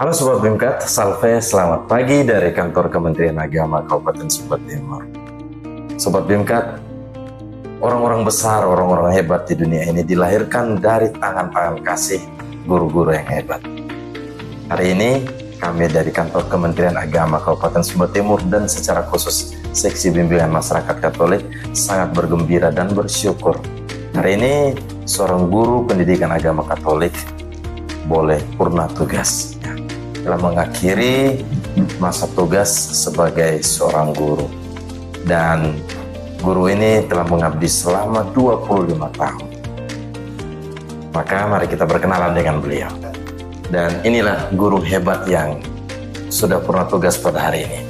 Halo Sobat Bimkat, salve, selamat pagi dari kantor Kementerian Agama Kabupaten Sumba Timur. Sobat Bimkat, orang-orang besar, orang-orang hebat di dunia ini dilahirkan dari tangan-tangan kasih guru-guru yang hebat. Hari ini kami dari kantor Kementerian Agama Kabupaten Sumba Timur dan secara khusus Seksi Bimbingan Masyarakat Katolik sangat bergembira dan bersyukur. Hari ini seorang guru pendidikan agama Katolik boleh purna tugas, telah mengakhiri masa tugas sebagai seorang guru, dan guru ini telah mengabdi selama 25 tahun. Maka mari kita berkenalan dengan beliau. Dan inilah guru hebat yang sudah purna tugas pada hari ini.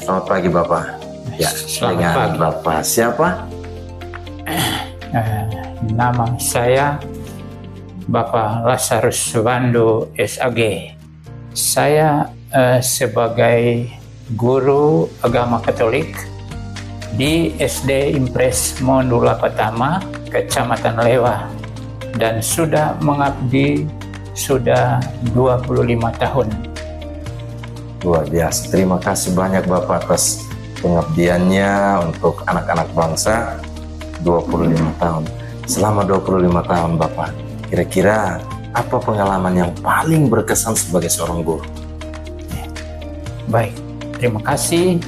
Selamat pagi Bapak. Ya, dengan pagi. Bapak siapa? Nama saya Bapak Lazarus Wando SAG. Saya sebagai guru agama Katolik di SD Impres Mondula Pertama, Kecamatan Lewa, dan sudah mengabdi sudah 25 tahun. Luar biasa. Terima kasih banyak Bapak atas pengabdiannya untuk anak-anak bangsa 25 tahun. Selama 25 tahun Bapak, kira-kira apa pengalaman yang paling berkesan sebagai seorang guru? Baik, terima kasih.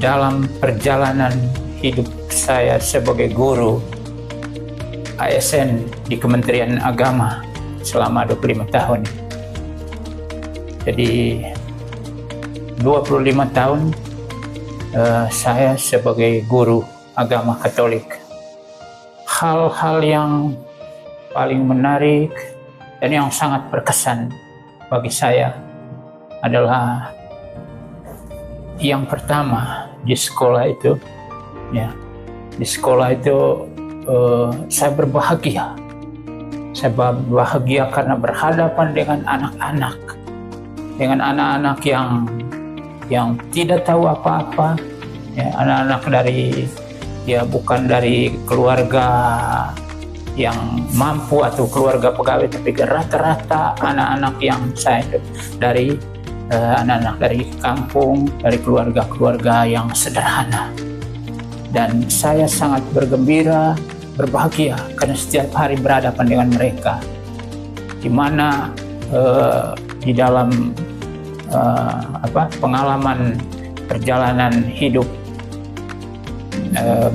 Dalam perjalanan hidup saya sebagai guru ASN di Kementerian Agama selama 25 tahun. Jadi 25 tahun saya sebagai guru agama Katolik. Hal-hal yang paling menarik dan yang sangat berkesan bagi saya adalah yang pertama di sekolah itu, saya berbahagia. Saya berbahagia karena berhadapan dengan anak-anak yang tidak tahu apa-apa, anak-anak dari bukan dari keluarga yang mampu atau keluarga pegawai, tapi rata-rata anak-anak yang saya dari anak-anak dari kampung, dari keluarga-keluarga yang sederhana. Dan saya sangat bergembira, berbahagia karena setiap hari berhadapan dengan mereka, di mana di dalam pengalaman perjalanan hidup,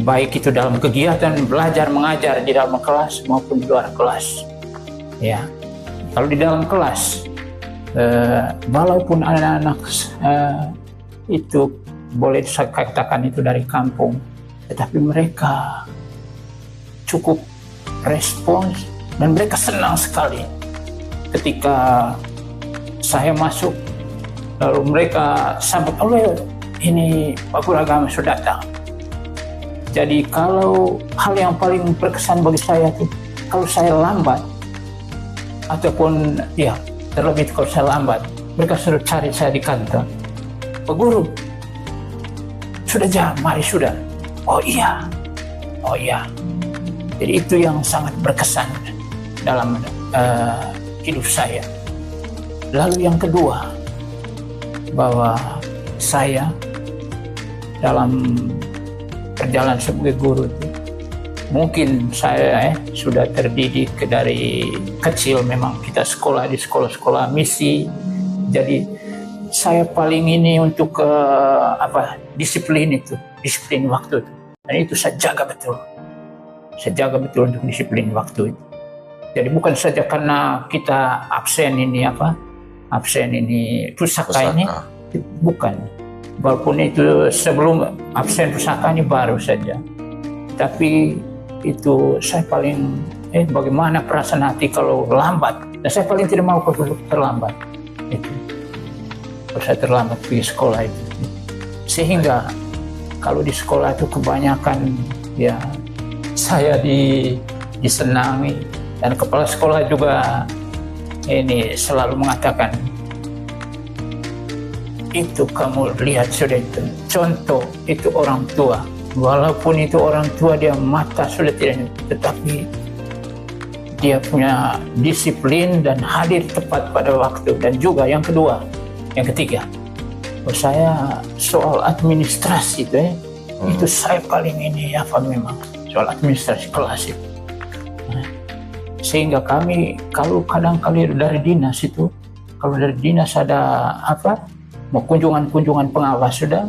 baik itu dalam kegiatan belajar mengajar di dalam kelas maupun di luar kelas. Ya, kalau di dalam kelas, walaupun anak-anak itu boleh saya katakan itu dari kampung, tetapi mereka cukup respons dan mereka senang sekali ketika saya masuk. Lalu mereka sambut, "Oh, ini Pak Guru Agama sudah datang." Jadi kalau hal yang paling berkesan bagi saya itu kalau saya lambat, ataupun terlebih kalau saya lambat, mereka sudah cari saya di kantor. "Pak Guru, sudah jam, mari sudah." Oh iya. Jadi itu yang sangat berkesan dalam hidup saya. Lalu yang kedua, bahwa saya dalam perjalanan sebagai guru itu, mungkin saya sudah terdidik dari kecil, memang kita sekolah di sekolah-sekolah misi. Jadi saya paling ini untuk disiplin waktu itu. Dan itu saya jaga betul. Untuk disiplin waktu itu. Jadi bukan saja karena kita absen ini pusaka ini, bukan. Walaupun itu sebelum absen pusaka ini baru saja. Tapi itu saya paling bagaimana perasaan hati kalau lambat. Dan saya paling tidak mau kalau terlambat. Kalau saya terlambat pergi sekolah itu. Sehingga kalau di sekolah itu kebanyakan saya disenangi, dan kepala sekolah juga ini selalu mengatakan, "Itu kamu lihat sudah itu contoh, itu orang tua. Walaupun itu orang tua dia mata sudah tidak, tetapi dia punya disiplin dan hadir tepat pada waktu. Dan juga yang ketiga, saya soal administrasi itu itu saya paling ini memang soal administrasi kelas itu. Sehingga kami kalau kadang kali dari dinas itu, kalau dari dinas ada mau kunjungan pengawas sudah,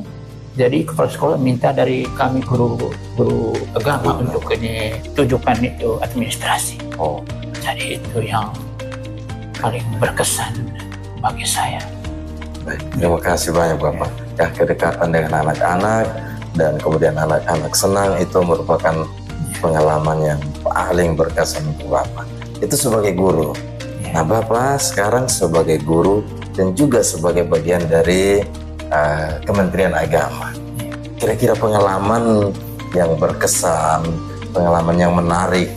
jadi kepala sekolah minta dari kami guru agama untuk ini tujukan itu administrasi. Jadi itu yang paling berkesan bagi saya. Baik, terima kasih banyak Bapak. Ya, kedekatan dengan anak-anak dan kemudian anak-anak senang itu merupakan pengalaman yang paling berkesan untuk Bapak. Itu sebagai guru. Nah, Bapak sekarang sebagai guru dan juga sebagai bagian dari Kementerian Agama. Kira-kira pengalaman yang berkesan, pengalaman yang menarik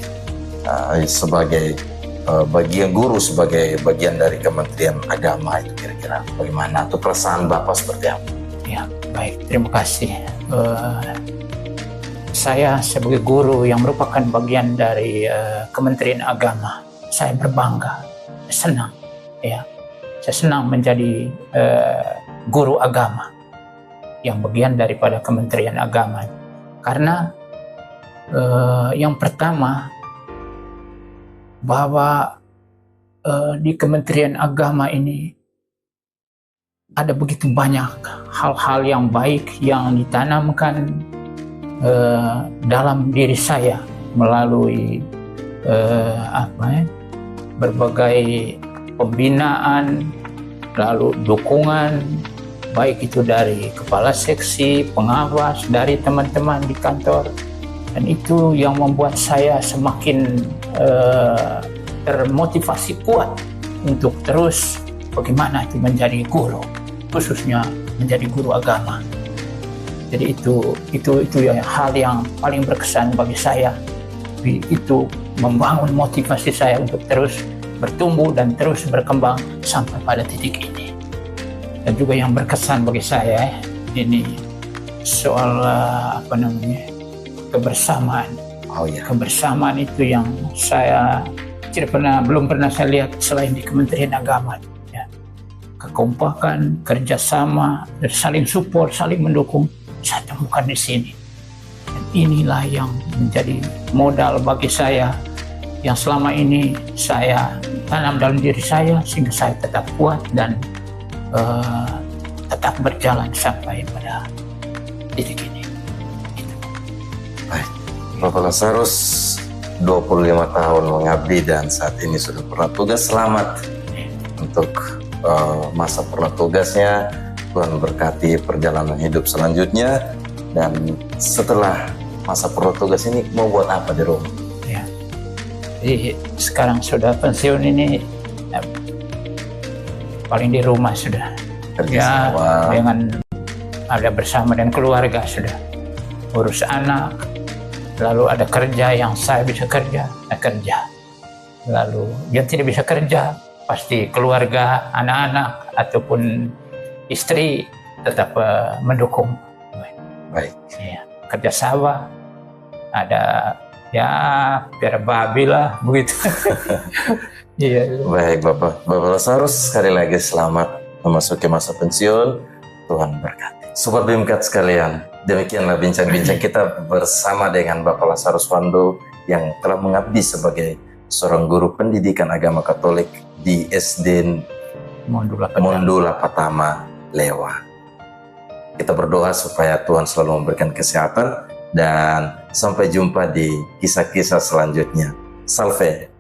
sebagai bagian guru, sebagai bagian dari Kementerian Agama itu kira-kira bagaimana? Atau perasaan Bapak seperti apa? Ya, baik. Terima kasih. Saya sebagai guru yang merupakan bagian dari Kementerian Agama, saya berbangga, senang. Ya, saya senang menjadi guru agama yang bagian daripada Kementerian Agama. Karena yang pertama, bahwa di Kementerian Agama ini ada begitu banyak hal-hal yang baik yang ditanamkan dalam diri saya melalui berbagai pembinaan, lalu dukungan, baik itu dari kepala seksi, pengawas, dari teman-teman di kantor. Dan itu yang membuat saya semakin termotivasi kuat untuk terus bagaimana itu menjadi guru, khususnya menjadi guru agama. Jadi itu ya hal yang paling berkesan bagi saya. Itu membangun motivasi saya untuk terus bertumbuh dan terus berkembang sampai pada titik ini. Dan juga yang berkesan bagi saya ini soal kebersamaan. Kebersamaan itu yang saya belum pernah saya lihat selain di Kementerian Agama. Ya. Kekompakan, kerjasama, saling support, saling mendukung, saya temukan di sini. Dan inilah yang menjadi modal bagi saya yang selama ini saya tanam dalam diri saya sehingga saya tetap kuat dan tetap berjalan sampai pada titik ini. Baik, Bapak Lazarus 25 tahun mengabdi dan saat ini sudah pernah tugas. Selamat untuk masa pernah tugasnya. Tuhan berkati perjalanan hidup selanjutnya. Dan setelah masa pernah tugas ini mau buat apa di rumah? Ya. Jadi sekarang sudah pensiun ini paling di rumah sudah. Kerja dengan ada bersama dan keluarga sudah. Urus anak, lalu ada kerja yang saya bisa kerja. Lalu yang tidak bisa kerja, pasti keluarga, anak-anak, ataupun istri tetap mendukung. Baik. Ya, kerja sawah, ada ya biar babi lah begitu. Iya. Baik Bapak Lazarus, sekali lagi selamat memasuki masa pensiun. Tuhan berkati. Sobat Bimkat sekalian, demikianlah bincang-bincang kita bersama dengan Bapak Lazarus Wando yang telah mengabdi sebagai seorang guru pendidikan agama Katolik di SD Mondula Patama, Lewa. Kita berdoa supaya Tuhan selalu memberikan kesehatan dan sampai jumpa di kisah-kisah selanjutnya. Salve.